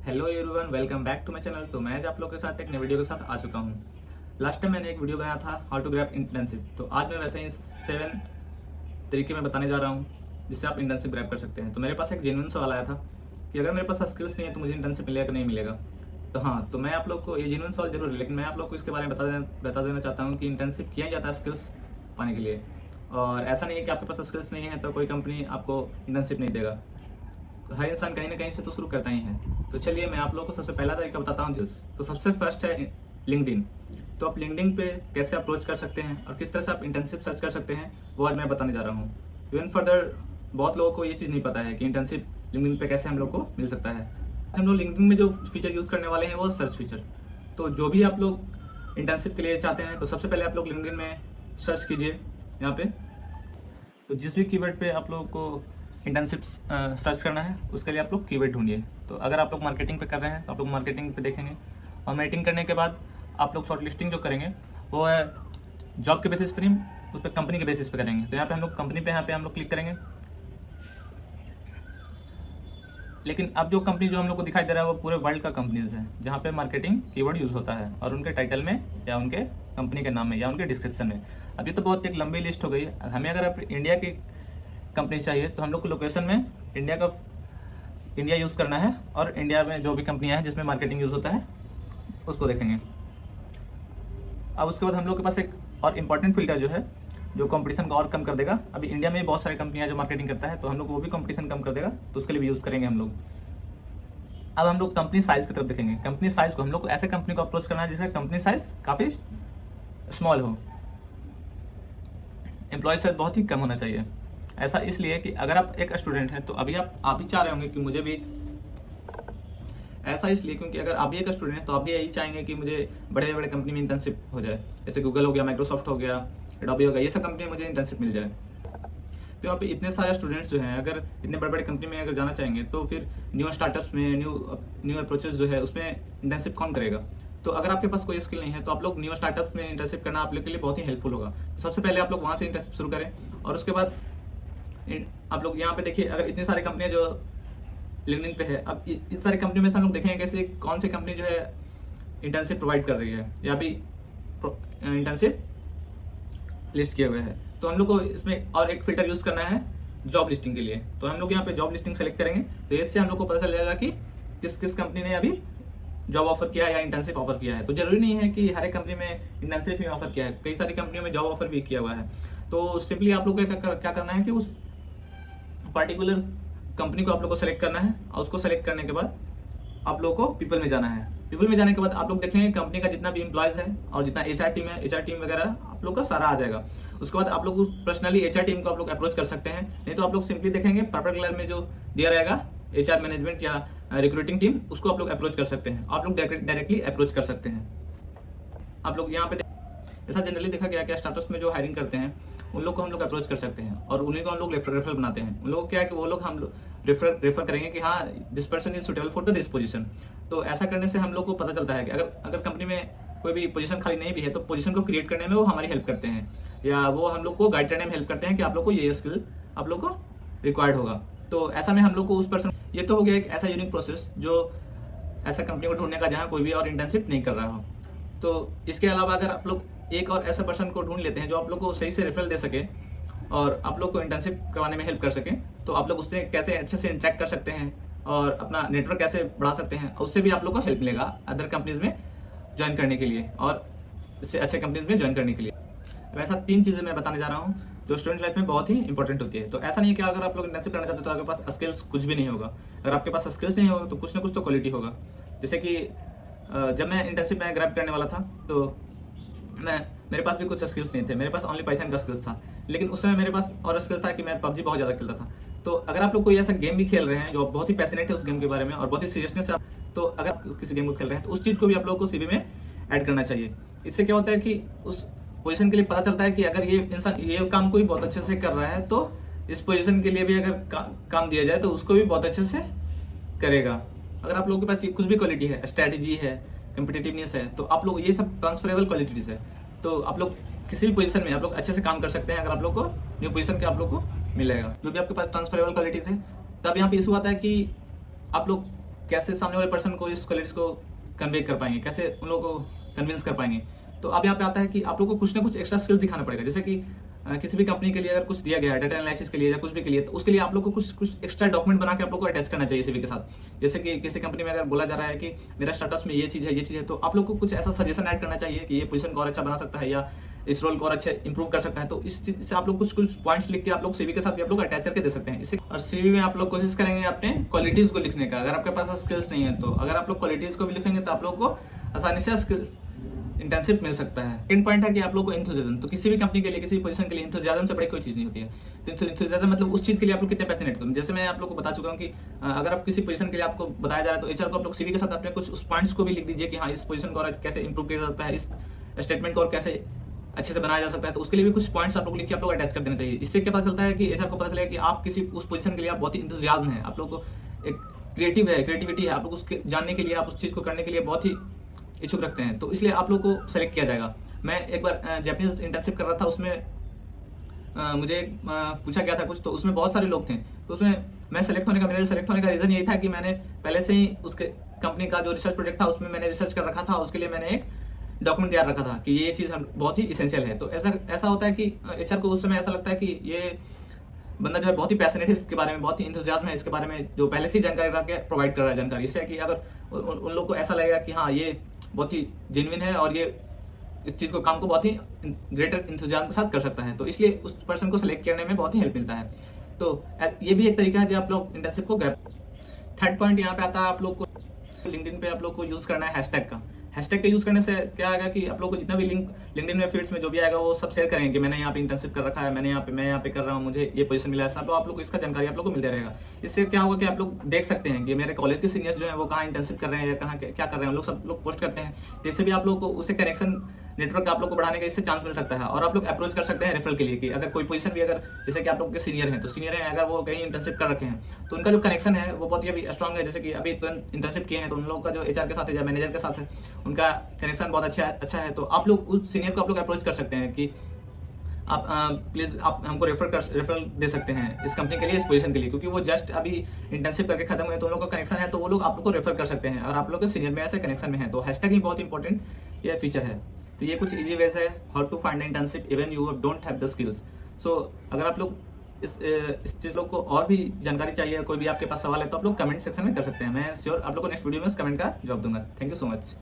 Hello everyone, welcome back to my channel. तो मैं आज आप लोगों के साथ एक नई वीडियो के साथ आ चुका हूँ। लास्ट टाइम मैंने एक वीडियो बनाया था हाउ टू ग्रैब इंटर्नशिप। तो आज मैं वैसे ही 7 तरीके में बताने जा रहा हूँ जिससे आप इंटर्नशिप ग्रैब कर सकते हैं। तो मेरे पास एक जेन्युइन सवाल आया था कि अगर मेरे पास स्किल्स नहीं है तो मुझे इंटर्नशिप मिलेगा कि नहीं मिलेगा। तो हाँ, तो मैं आप लोग को ये जेन्युइन सवाल जरूर है, लेकिन मैं आप लोग को इसके बारे में बता देना चाहता हूँ कि इंटर्नशिप किया जाता है स्किल्स पाने के लिए। और ऐसा नहीं है कि आपके पास स्किल्स नहीं है तो कोई कंपनी आपको इंटर्नशिप नहीं देगा। हर इंसान कहीं ना कहीं से तो शुरू करता ही है। तो चलिए मैं आप लोगों को सबसे पहला तरीका बताता हूँ। तो सबसे फर्स्ट है लिंक्डइन। तो आप लिंक्डइन पे कैसे अप्रोच कर सकते हैं और किस तरह से आप इंटर्नशिप सर्च कर सकते हैं वो आज मैं बताने जा रहा हूँ। इवन फर्दर बहुत लोगों को ये चीज़ नहीं पता है कि इंटर्नशिप लिंक्डइन पे कैसे हम लोग को मिल सकता है। हम लोग लिंक्डइन में जो फीचर यूज़ करने वाले हैं वो सर्च फीचर। तो जो भी आप लोग इंटर्नशिप के लिए चाहते हैं तो सबसे पहले आप लोग लिंक्डइन में सर्च कीजिए यहाँ पे। तो जिस भी कीवर्ड पे आप लोगों को इंटर्नशिप सर्च करना है उसके लिए आप लोग कीवर्ड ढूंढिए। तो अगर आप लोग मार्केटिंग पे कर रहे हैं तो आप लोग मार्केटिंग पे देखेंगे, और मार्केटिंग करने के बाद आप लोग शॉर्ट लिस्टिंग जो करेंगे वो है जॉब के बेसिस पर नहीं, उस पर कंपनी के बेसिस पे करेंगे। तो यहाँ पे हम लोग कंपनी पे यहाँ पे हम लोग क्लिक करेंगे। लेकिन अब जो कंपनी जो हम लोग को दिखाई दे रहा है वो पूरे वर्ल्ड का कंपनीज है जहाँ पे मार्केटिंग कीवर्ड यूज़ होता है, और उनके टाइटल में या उनके कंपनी के नाम में या उनके डिस्क्रिप्शन में। अब ये तो बहुत एक लंबी लिस्ट हो गई है। हमें अगर आप इंडिया की कंपनी चाहिए तो हम लोग को लोकेशन में इंडिया यूज़ करना है, और इंडिया में जो भी कंपनियां हैं जिसमें मार्केटिंग यूज़ होता है उसको देखेंगे। अब उसके बाद हम लोग के पास एक और इम्पॉर्टेंट फिल्टर जो है जो कंपटीशन को और कम कर देगा। अभी इंडिया में बहुत सारी कंपनियां जो मार्केटिंग करता है तो हम लोग को वो भी कंपटीशन कम कर देगा, तो उसके लिए भी यूज़ करेंगे हम लोग। अब हम लोग कंपनी साइज़ की तरफ देखेंगे। कंपनी साइज़ को हम लोग को ऐसे कंपनी को अप्रोच करना है जिसका कंपनी साइज़ काफ़ी स्मॉल हो, एम्प्लॉय साइज बहुत ही कम होना चाहिए। ऐसा इसलिए कि अगर आप एक स्टूडेंट हैं तो अभी आप ही चाह रहे होंगे कि मुझे भी, ऐसा इसलिए क्योंकि अगर आप भी एक स्टूडेंट हैं तो आप भी यही चाहेंगे कि मुझे बड़े बड़े कंपनी में इंटर्नशिप हो जाए, जैसे गूगल हो गया, माइक्रोसॉफ्ट हो गया, एडोबी हो गया, ये सब कंपनी में मुझे इंटर्नशिप मिल जाए। तो यहाँ पे इतने सारे स्टूडेंट्स जो हैं अगर इतने बड़े बड़े कंपनी में अगर जाना चाहेंगे तो फिर न्यू स्टार्टअप्स में न्यू अप्रोचेस जो है उसमें इंटर्नशिप कौन करेगा। तो अगर आपके पास कोई स्किल नहीं है तो आप लोग न्यू स्टार्टअप्स में इंटर्नशिप करना आप लोग के लिए बहुत ही हेल्पफुल होगा। तो सबसे पहले आप लोग वहाँ से इंटर्नशिप शुरू करें, और उसके बाद आप लोग यहाँ पे देखिए अगर इतनी सारी कंपनियाँ जो लिंक्डइन पे है, अब इस सारी कंपनी में से हम लोग देखेंगे कैसे कौन सी कंपनी जो है इंटर्नशिप प्रोवाइड कर रही है या भी इंटर्नशिप लिस्ट किए हुए हैं। तो हम लोग को इसमें और एक फिल्टर यूज़ करना है जॉब लिस्टिंग के लिए। तो हम लोग यहाँ पे जॉब लिस्टिंग सेलेक्ट करेंगे, तो इससे हम लोग को पता चल जाएगा कि किस किस कंपनी ने अभी जॉब ऑफर किया है या इंटर्नशिप ऑफर किया है। तो जरूरी नहीं है कि हर एक कंपनी में इंटर्नशिप ही ऑफर किया है, कई सारी कंपनियों में जॉब ऑफर भी किया हुआ है। तो सिंपली आप लोग को क्या करना है कि उस पर्टिकुलर कंपनी को आप लोग को सेलेक्ट करना है, और उसको सेलेक्ट करने के बाद आप लोग को पीपल में जाना है। पीपल में जाने के बाद आप लोग देखेंगे कंपनी का जितना भी एम्प्लॉयज़ है और जितना एचआर टीम है, एचआर टीम वगैरह आप लोग का सारा आ जाएगा। उसके बाद आप लोग उस पर्सनली एचआर टीम को आप लोग अप्रोच कर सकते हैं, नहीं तो आप लोग सिंपली देखेंगे पर्पल कलर में जो दिया रहेगा एचआर मैनेजमेंट या रिक्रूटिंग टीम, उसको आप लोग अप्रोच कर सकते हैं। आप लोग डायरेक्टली अप्रोच कर सकते हैं। आप लोग यहाँ पे ऐसा जनरली देखा गया कि स्टार्टअप्स में जो हायरिंग करते हैं उन लोग को हम लोग अप्रोच कर सकते हैं, और उन्हीं को हम लोग रेफरल बनाते हैं। उन लोग क्या है कि वो लोग हम लोग रेफर करेंगे कि हाँ this person is suitable for the this position. तो ऐसा करने से हम लोग को पता चलता है कि अगर कंपनी में कोई भी पोजीशन खाली नहीं भी है तो पोजीशन को क्रिएट करने में वो हमारी हेल्प करते हैं, या वो हम लोग को गाइड करने में हेल्प करते हैं कि आप लोग को ये स्किल आप लोग को रिक्वायर्ड होगा। तो ऐसा में हम लोग को उस पर्सन, ये तो हो गया एक ऐसा यूनिक प्रोसेस जो ऐसा कंपनी को ढूंढने का जहाँ कोई भी और इंटर्नशिप नहीं कर रहा हो। तो इसके अलावा अगर आप लोग एक और ऐसा पर्सन को ढूंढ लेते हैं जो आप लोग को सही से रेफरल दे सके और आप लोग को इंटर्नशिप करवाने में हेल्प कर सके, तो आप लोग उससे कैसे अच्छे से इंटरेक्ट कर सकते हैं और अपना नेटवर्क कैसे बढ़ा सकते हैं, उससे भी आप लोग को हेल्प मिलेगा अदर कंपनीज में ज्वाइन करने के लिए और इससे अच्छे कंपनीज में ज्वाइन करने के लिए। वैसा 3 चीज़ें मैं बताने जा रहा हूँ जो स्टूडेंट लाइफ में बहुत ही इंपॉर्टेंट होती है। तो ऐसा नहीं कि अगर आप लोग इंटर्नशिप करना चाहते हो तो आपके पास स्किल्स कुछ भी नहीं होगा। अगर आपके पास स्किल्स नहीं होगा तो कुछ ना कुछ तो क्वालिटी होगा। जैसे कि जब मैं इंटर्नशिप में ग्रैब करने वाला था तो मेरे पास भी कुछ स्किल्स नहीं थे, मेरे पास ओनली पाइथन का स्किल्स था। लेकिन उस समय मेरे पास और स्किल्स था कि मैं पबजी बहुत ज़्यादा खेलता था। तो अगर आप लोग कोई ऐसा गेम भी खेल रहे हैं जो बहुत ही पैशनेट है उस गेम के बारे में और बहुत ही सीरियसनेस से, तो अगर आप किसी गेम को खेल रहे हैं तो उस चीज़ को भी आप लोगों को सीवी में ऐड करना चाहिए। इससे क्या होता है कि उस पोजीशन के लिए पता चलता है कि अगर ये इंसान ये काम कोई बहुत अच्छे से कर रहा है तो इस पोजीशन के लिए भी अगर काम दिया जाए तो उसको भी बहुत अच्छे से करेगा। अगर आप लोगों के पास ये कुछ भी क्वालिटी है, स्ट्रैटेजी है, कम्पिटिटिवनेस है, तो आप लोग ये सब ट्रांसफरेबल क्वालिटीज़ है। तो आप लोग किसी भी पोजीशन में आप लोग अच्छे से काम कर सकते हैं अगर आप लोग को न्यू पोजीशन के आप लोग को मिलेगा, जो भी आपके पास ट्रांसफरेबल क्वालिटीज़ है। तब यहाँ पे इशू आता है कि आप लोग कैसे सामने वाले पर्सन को इस क्वालिटीज को कन्वे कर पाएंगे, कैसे उन लोगों को कन्विंस कर पाएंगे। तो अब यहाँ पे आता है कि आप लोगों को कुछ ना कुछ एक्स्ट्रा स्किल दिखाना पड़ेगा। जैसे कि किसी भी कंपनी के लिए अगर कुछ दिया गया है डेटा एनालिसिस के लिए या कुछ भी के लिए, तो उसके लिए आप लोग को कुछ एक्स्ट्रा डॉक्यूमेंट बना के आप लोग को अटैच करना चाहिए सीवी के साथ। जैसे कि किसी कंपनी में अगर बोला जा रहा है कि मेरा स्टार्टअप में ये चीज़ है, तो आप लोग को कुछ ऐसा सजेशन ऐड करना चाहिए कि ये पोजीशन को और अच्छा बना सकता है या इस रोल को और अच्छा इंप्रूव कर सकता है। तो इस चीज से आप लोग कुछ पॉइंट्स लिख के आप लोग सीवी के साथ भी आप लोग अटैच करके दे सकते हैं। इससे और सीवी में आप लोग कोशिश करेंगे अपने क्वालिटीज को लिखने का। अगर आपके पास स्किल्स नहीं है तो अगर आप लोग क्वालिटीज को भी लिखेंगे तो आप लोग को आसानी से स्किल्स इंटर्नशिप मिल सकता है। सेकंड पॉइंट है कि आप लोग को इंथुजियाज्म। तो किसी भी कंपनी के लिए, किसी पोजीशन के लिए इंथुजियाज्म से बड़ी कोई चीज़ नहीं होती है। तो इंथुजियाज्म मतलब उस चीज़ के लिए आप लोग कितने पैशनेट हो। जैसे मैं आप लोग को बता चुका हूँ कि अगर आप किसी पोजीशन के लिए आपको बताया जा रहा है तो एचआर को आप लोग सीवी के साथ अपने कुछ उस पॉइंट्स को भी लिख दीजिए कि हाँ इस पोजीशन को और कैसे इंप्रूव किया जा सकता है, इस स्टेटमेंट को और कैसे अच्छे से बनाया जा सकता है। तो उसके लिए भी कुछ पॉइंट्स आप लोग लिख के आप लोग अटैच कर देना चाहिए। इससे क्या पता चलता है कि एचआर को पता चलेगा कि आप किसी उस पोजीशन के लिए आप बहुत ही इंथुजियाज्म है, आप लोग को एक क्रिएटिविटी है, आप लोग उसके जानने के लिए, आप उस चीज़ को करने के लिए बहुत ही इच्छुक रखते हैं। तो इसलिए आप लोग को सेलेक्ट किया जाएगा। मैं एक बार जापानीज इंटर्नशिप कर रहा था, उसमें मुझे पूछा गया था कुछ, तो उसमें बहुत सारे लोग थे। तो उसमें मैं सेलेक्ट होने का, मेरे सेलेक्ट होने का रीज़न यही था कि मैंने पहले से ही उसके कंपनी का जो रिसर्च प्रोजेक्ट था उसमें मैंने रिसर्च कर रखा था। उसके लिए मैंने एक डॉक्यूमेंट तैयार रखा था कि ये चीज़ बहुत ही इसेंशियल है। तो ऐसा होता है कि एचआर को उस समय ऐसा लगता है कि ये बंदा जो है बहुत ही पैशनेट है इसके बारे में, बहुत ही इंथुजियाज्म है इसके बारे में, जो पहले से ही जानकारी रख के प्रोवाइड कर रहा है जानकारी। इससे कि अगर उन लोग को ऐसा लगेगा कि हाँ ये बहुत ही जेन्युइन है और ये इस चीज़ को, काम को बहुत ही ग्रेटर इंतजाम के साथ कर सकता है। तो इसलिए उस पर्सन को सिलेक्ट करने में बहुत ही हेल्प मिलता है। तो ये भी एक तरीका है जो आप लोग इंटर्नशिप को ग्रैब। थर्ड पॉइंट यहाँ पे आता है आप लोग को लिंक्डइन पे आप लोग को यूज़ करना है हैशटैग का। हैशटैग के यूज़ करने से क्या आएगा कि आप लोग को जितना भी लिंक लिंक्डइन में फीड्स में जो भी आएगा वो सब शेयर करेंगे कि मैंने यहाँ पे इंटर्नशिप कर रखा है, मैं यहाँ पे कर रहा हूँ, मुझे ये पोजीशन मिला है। सब आप लोग को इसका जानकारी आप लोग को मिलता रहेगा। इससे क्या होगा कि आप लोग देख सकते हैं कि मेरे कॉलेज के सीनियर्स जो है वो कहाँ इंटर्नशिप कर रहे हैं या कहाँ क्या कर रहे हैं, लोग सब लोग पोस्ट करते हैं। तो इससे भी आप लोग को उससे कनेक्शन नेटवर्क आप लोग को बढ़ाने का इससे चांस मिल सकता है। और आप लोग अप्रोच कर सकते हैं रेफरल के लिए कि अगर कोई पोजीशन भी, अगर जैसे कि आप लोग के सीनियर हैं, तो सीनियर हैं अगर वो कहीं इंटर्नशिप कर रखे हैं तो उनका जो कनेक्शन है वो बहुत ही अभी स्ट्रॉन्ग है। जैसे कि अभी इंटर्नशिप किए हैं तो उन लोगों का जो एचआर के साथ है या मैनेजर के साथ है उनका कनेक्शन बहुत अच्छा है। तो आप लोग उस सीनियर को आप लोग अप्रोच कर सकते हैं कि आप प्लीज़ आप हमको रेफरल दे सकते हैं इस कंपनी के लिए, इस पोजीशन के लिए, क्योंकि वो जस्ट अभी इंटर्नशिप करके खत्म हुए तो उन लोगों का कनेक्शन है, तो वो लोग आप लोग को रेफर कर सकते हैं और आप लोग के सीनियर में ऐसे कनेक्शन में है। तो हैशटैग ही बहुत इंपॉर्टेंट ये फीचर है। तो ये कुछ इजी वेज है how to find internship even you don't have the skills. So अगर आप लोग इस चीज़ लोग को और भी जानकारी चाहिए, कोई भी आपके पास सवाल है तो आप लोग कमेंट सेक्शन में कर सकते हैं। मैं श्योर आप लोग को नेक्स्ट वीडियो में इस कमेंट का जवाब दूंगा। Thank you so much.